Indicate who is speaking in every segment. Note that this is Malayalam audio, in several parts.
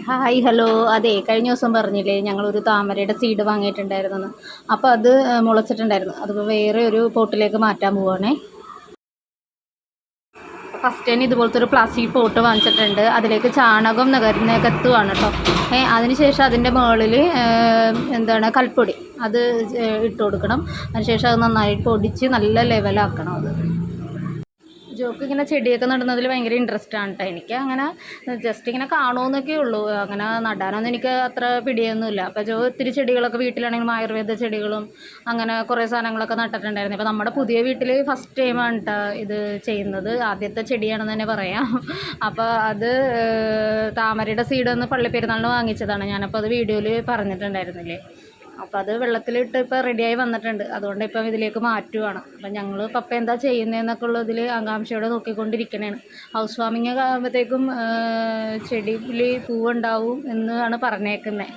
Speaker 1: Hi hello. അതെ, കഴിഞ്ഞ ദിവസം പറഞ്ഞില്ലേ ഞങ്ങളൊരു താമരയുടെ സീഡ് വാങ്ങിയിട്ടുണ്ടായിരുന്നെന്ന്. അപ്പോൾ അത് മുളച്ചിട്ടുണ്ടായിരുന്നു. അതിപ്പോൾ വേറെ ഒരു പോട്ടിലേക്ക് മാറ്റാൻ പോവുകയാണേ. ഫസ്റ്റ് തന്നെ ഇതുപോലത്തെ ഒരു പ്ലാസ്റ്റിക് പോട്ട് വാങ്ങിച്ചിട്ടുണ്ട്. അതിലേക്ക് ചാണകം നികത്തുവാണ് കേട്ടോ. അതിനുശേഷം അതിൻ്റെ മുകളിൽ കൽപ്പൊടി അത് ഇട്ട് കൊടുക്കണം. അതിനുശേഷം അത് നന്നായിട്ട് പൊടിച്ച് നല്ല ലെവലാക്കണം. അത് ജോക്ക് ഇങ്ങനെ ചെടിയൊക്കെ നടുന്നതിൽ ഭയങ്കര ഇൻട്രസ്റ്റ് ആണ് കേട്ടോ. എനിക്ക് അങ്ങനെ ജസ്റ്റ് ഇങ്ങനെ കാണുമെന്നൊക്കെ ഉള്ളൂ, അങ്ങനെ നടാനൊന്നും എനിക്ക് അത്ര പിടിയൊന്നുമില്ല. അപ്പോൾ ജോ ഒത്തിരി ചെടികളൊക്കെ വീട്ടിലാണെങ്കിലും ആയുർവേദ ചെടികളും അങ്ങനെ കുറേ സാധനങ്ങളൊക്കെ നട്ടിട്ടുണ്ടായിരുന്നു. ഇപ്പോൾ നമ്മുടെ പുതിയ വീട്ടിൽ ഫസ്റ്റ് ടൈമാണ് കേട്ടോ ഇത് ചെയ്യുന്നത്. ആദ്യത്തെ ചെടിയാണെന്ന് തന്നെ പറയാം. അപ്പോൾ അത് താമരയുടെ സീഡൊന്ന് പള്ളിപ്പെരുന്നാളിന് വാങ്ങിച്ചതാണ്. ഞാനപ്പോൾ അത് വീഡിയോയിൽ പറഞ്ഞിട്ടുണ്ടായിരുന്നില്ലേ. അപ്പോൾ അത് വെള്ളത്തിലിട്ട് ഇപ്പോൾ റെഡിയായി വന്നിട്ടുണ്ട്. അതുകൊണ്ട് ഇപ്പം ഇതിലേക്ക് മാറ്റുവാണ്. അപ്പം ഞങ്ങൾ പപ്പ എന്താ ചെയ്യുന്നതെന്നൊക്കെ ഉള്ളതിൽ ആകാംക്ഷയോടെ നോക്കിക്കൊണ്ടിരിക്കണേണ്. ഹൗസ് വാമിങ് ആകുമ്പോഴത്തേക്കും ചെടിയിൽ പൂവുണ്ടാവും എന്നാണ് പറഞ്ഞേക്കുന്നത്.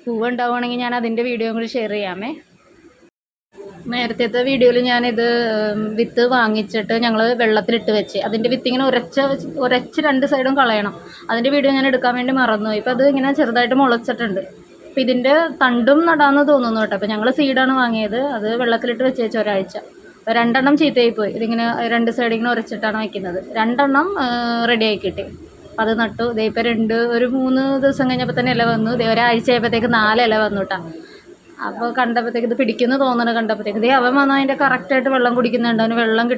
Speaker 1: പൂവുണ്ടാവുകയാണെങ്കിൽ ഞാൻ അതിൻ്റെ വീഡിയോ കൂടി ഷെയർ ചെയ്യാമേ. നേരത്തെ വീഡിയോയിൽ ഞാനിത് വിത്ത് വാങ്ങിച്ചിട്ട് ഞങ്ങൾ വെള്ളത്തിലിട്ട് വെച്ച് അതിൻ്റെ വിത്ത് ഇങ്ങനെ ഉരച്ച് രണ്ട് സൈഡും കളയണം. അതിൻ്റെ വീഡിയോ ഞാൻ എടുക്കാൻ വേണ്ടി മറന്നുപോയി. ഇപ്പോൾ അത് ഇങ്ങനെ ചെറുതായിട്ട് മുളച്ചിട്ടുണ്ട്. അപ്പോൾ ഇതിൻ്റെ തണ്ടും നടാമെന്ന് തോന്നുന്നു കേട്ടോ. അപ്പോൾ ഞങ്ങൾ സീഡാണ് വാങ്ങിയത്. അത് വെള്ളത്തിലിട്ട് വെച്ചേച്ച് ഒരാഴ്ച. അപ്പോൾ 2 ചീത്തയായി പോയി. ഇതിങ്ങനെ രണ്ട് സൈഡ് ഇങ്ങനെ ഉരച്ചിട്ടാണ് വയ്ക്കുന്നത്. 2 റെഡിയായി കിട്ടി. അപ്പോൾ അത് നട്ടു. ഇതേ ഇപ്പോൾ ഒരു 3 ദിവസം കഴിഞ്ഞപ്പോൾ തന്നെ ഇല വന്നു. ഇതേ ഒരാഴ്ച ആയപ്പോഴത്തേക്ക് 4 ഇല വന്നു കേട്ടോ. അപ്പോൾ കണ്ടപ്പോഴത്തേക്ക് ഇത് പിടിക്കുന്നു തോന്നണം. കണ്ടപ്പോഴത്തേക്ക് ഇതേ അവൻ വന്നാൽ അതിൻ്റെ കറക്റ്റായിട്ട് വെള്ളം കുടിക്കുന്നുണ്ട്. അവന് വെള്ളം കിട്ടാൻ